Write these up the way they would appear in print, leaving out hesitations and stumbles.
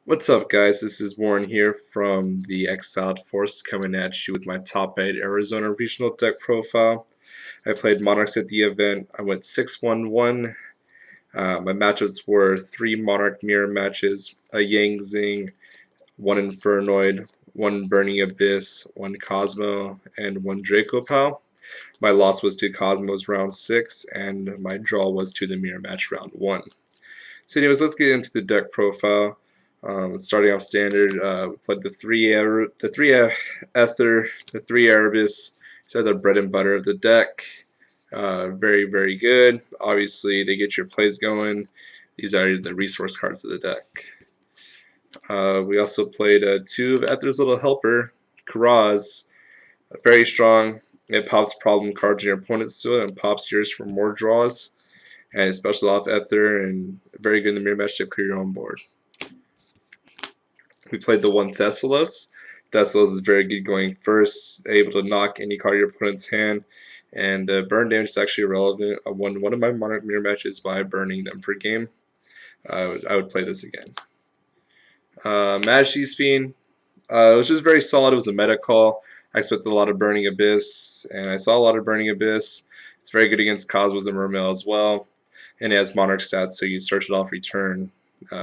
What's up, guys? This is Warren here from the Exiled Force coming at you with my top 8 Arizona Regional deck profile. I played Monarchs at the event. I went 6-1-1. My matchups were 3 Monarch mirror matches, a Yangzing, 1 Infernoid, 1 Burning Abyss, 1 Cosmo, and 1 Draco Pal. My loss was to Cosmos round 6, and my draw was to the mirror match round 1. So anyways, let's get into the deck profile. Starting off standard, we played the three Ether, the three Erebus. These are the bread and butter of the deck. Very, very good. Obviously, they get your plays going. These are the resource cards of the deck. We also played 2 of Ether's Little Helper, Karaz. Very strong. It pops problem cards in your opponent's field and pops yours for more draws. And it's special off Ether and very good in the mirror match to clear your own board. We played the 1 Thessalos. Thessalos is very good going first, able to knock any card in your opponent's hand, and burn damage is actually irrelevant. I won one of my Monarch mirror matches by burning them for game. I would play this again. Majesty's Fiend. It was just very solid. It was a meta call. I expected a lot of Burning Abyss, and I saw a lot of Burning Abyss. It's very good against Cosmos and Mermail as well, and it has Monarch stats, so you search it off return,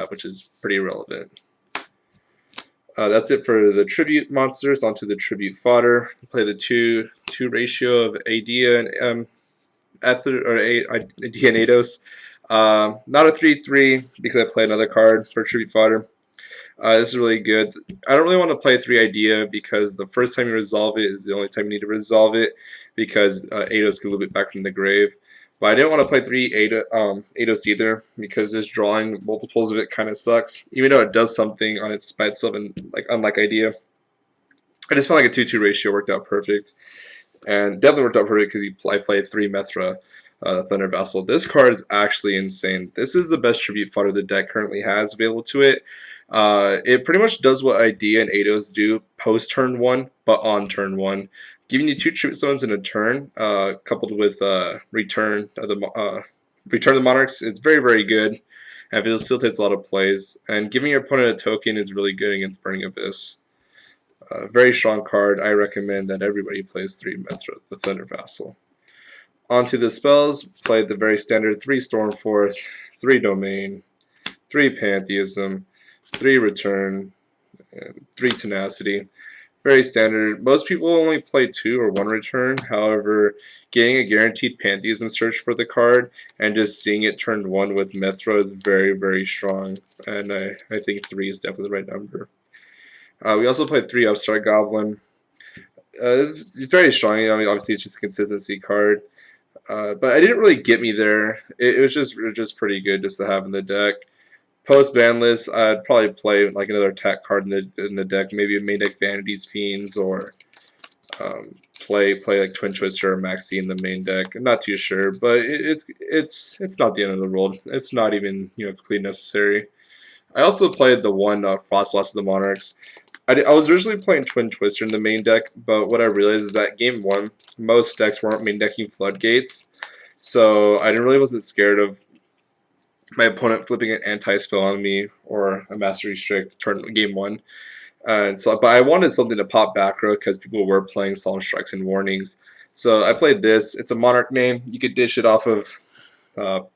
which is pretty relevant. That's it for the tribute monsters. Onto the tribute fodder. Play the two ratio of Adia and Ether or Adia and Ados. Not a 3/3 because I play another card for tribute fodder. This is really good. I don't really want to play 3 Idea because the first time you resolve it is the only time you need to resolve it because Ados can loop it back from the grave. But I didn't want to play 3 Ados either because just drawing multiples of it kind of sucks. Even though it does something on its by itself, and unlike Idea, I just felt like a 2-2 ratio worked out perfect, and definitely worked out perfect because I played 3 Methra. Thunder Vassal. This card is actually insane. This is the best tribute fodder the deck currently has available to it. It pretty much does what Idea and Ados do post turn 1, but on turn 1, giving you 2 tribute stones in a turn, coupled with return of the Monarchs. It's very, very good, and it facilitates a lot of plays. And giving your opponent a token is really good against Burning Abyss. Very strong card. I recommend that everybody plays 3 Methra, the Thunder Vassal. Onto the spells, played the very standard 3 Stormforth, 3 Domain, 3 Pantheism, 3 Return, and 3 Tenacity. Very standard. Most people only play 2 or 1 Return. However, getting a guaranteed Pantheism search for the card and just seeing it turned 1 with Methra is very, very strong. And I think 3 is definitely the right number. We also played 3 Upstart Goblin. It's very strong. I mean, obviously, it's just a consistency card. But it didn't really get me there. It was just pretty good just to have in the deck. Post ban list, I'd probably play like another attack card in the deck, maybe a main deck Vanity's Fiends, or play like Twin Twister or Maxi in the main deck. I'm not too sure, but it's not the end of the world. It's not even completely necessary. I also played the 1 Frost Blast of the Monarchs. I was originally playing Twin Twister in the main deck, but what I realized is that game 1, most decks weren't main decking Floodgates, so I wasn't scared of my opponent flipping an anti-spell on me or a Master Restrict game 1. But I wanted something to pop back row because people were playing Solemn Strikes and Warnings. So I played this. It's a Monarch name. You could dish it off of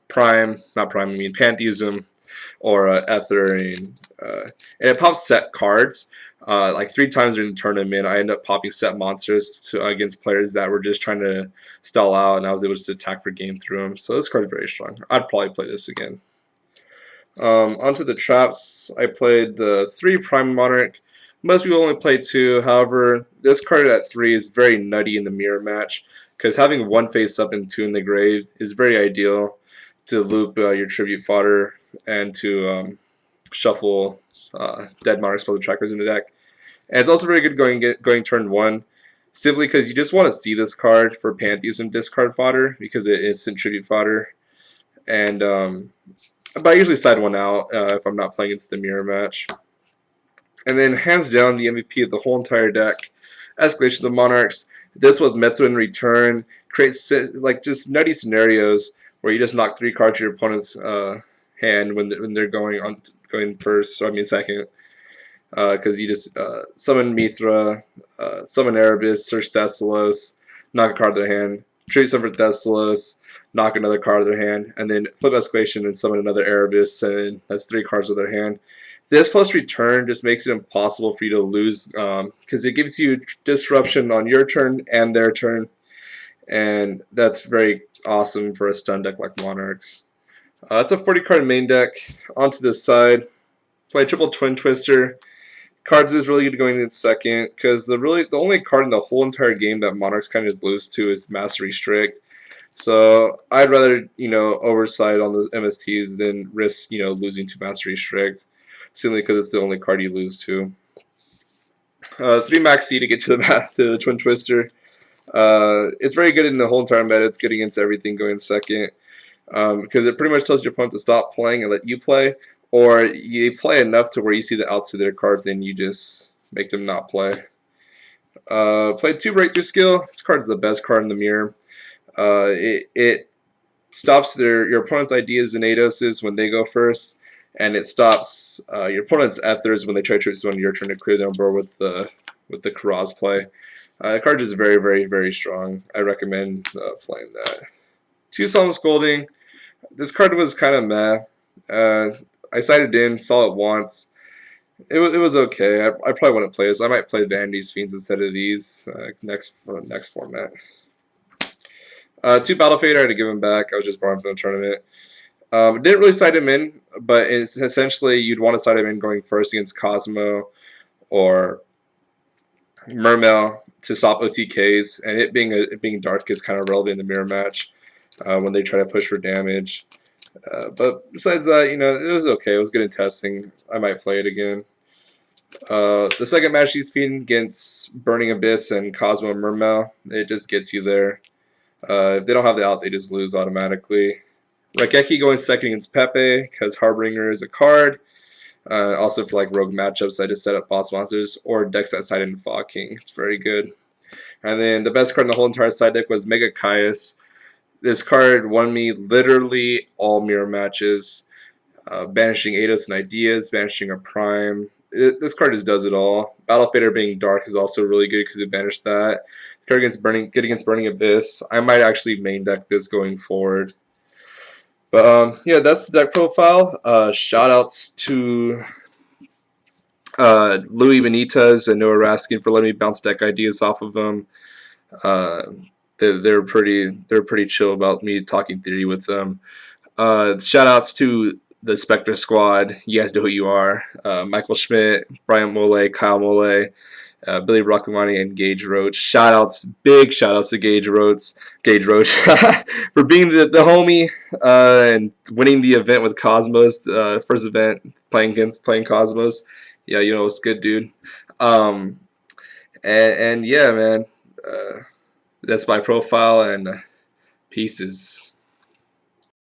Pantheism or Ether, and it pops set cards. Like 3 times during the tournament, I ended up popping set monsters against players that were just trying to stall out, and I was able to attack for game through them. So this card is very strong. I'd probably play this again. Onto the traps, I played the 3 Prime Monarch. Most people only play 2. However, this card at 3 is very nutty in the mirror match because having 1 face up and 2 in the grave is very ideal to loop your tribute fodder and to shuffle dead Monarch spell trackers in the deck. And it's also very good going turn 1, simply because you just want to see this card for Pantheism discard fodder because it's instant tribute fodder. And but I usually side 1 out if I'm not playing against the mirror match. And then hands down the MVP of the whole entire deck, Escalation of the Monarchs. This with Method in return creates like just nutty scenarios where you just knock 3 cards to your opponent's hand when they're going going first, so I mean second, because you just summon Mithra, summon Erebus, search Thessalos, knock a card out of their hand, tribute summon for Thessalos, knock another card out of their hand, and then flip Escalation and summon another Erebus, and that's 3 cards of their hand. This plus return just makes it impossible for you to lose, because it gives you disruption on your turn and their turn, and that's very awesome for a stun deck like Monarchs. It's a 40 card main deck. Onto this side, play triple Twin Twister. Cards is really good going in second, because the only card in the whole entire game that Monarchs kind of just lose to is Master Restrict. So I'd rather overside on those MSTs than risk losing to Master Restrict, simply because it's the only card you lose to. 3 max C to get to the Twin Twister. It's very good in the whole entire meta. It's good against everything going second, because it pretty much tells your opponent to stop playing and let you play, or you play enough to where you see the outs of their cards and you just make them not play. Played 2 Breakthrough Skill. This card's the best card in the mirror. It stops your opponent's ideas and Adoses when they go first, and it stops your opponent's Ethers when they try to choose one your turn to clear them board with the Karaz play. The card is very, very, very strong. I recommend playing that. 2 Solemn Scolding. This card was kind of meh. I sighted in, saw it once. It was okay. I probably wouldn't play this. I might play Vanity's Fiends instead of these next format. 2 Battle Fade, I had to give him back. I was just borrowing from the tournament. Didn't really side him in, but it's essentially you'd want to side him in going first against Cosmo or Mermail to stop OTKs, and it being dark is kind of relevant in the mirror match when they try to push for damage. But besides that, it was okay. It was good in testing. I might play it again. The second match he's feeding against Burning Abyss and Cosmo and Mermail, it just gets you there. If they don't have the out, they just lose automatically. Raigeki going second against Pepe, because Harbinger is a card. Also for like rogue matchups, I just set up boss monsters or decks that side in Fog King. It's very good. And then the best card in the whole entire side deck was Mega Caius. This card won me literally all mirror matches. Banishing Eidos and Ideas, banishing a Prime. This card just does it all. Battle Fader being dark is also really good because it banished that. This card good against Burning Abyss. I might actually main deck this going forward. But yeah, that's the deck profile. Shout outs to Louis Benitez and Noah Raskin for letting me bounce deck ideas off of them. They're pretty chill about me talking theory with them. Shout outs to the Spectre Squad. You guys know who you are. Michael Schmidt, Brian Mole, Kyle Mole, Billy Rockamani, and Gage Roach. Big shout outs to Gage Roach for being the homie and winning the event with Cosmos. First event playing Cosmos. Yeah, it's good, dude. And yeah, man. That's my profile, and pieces.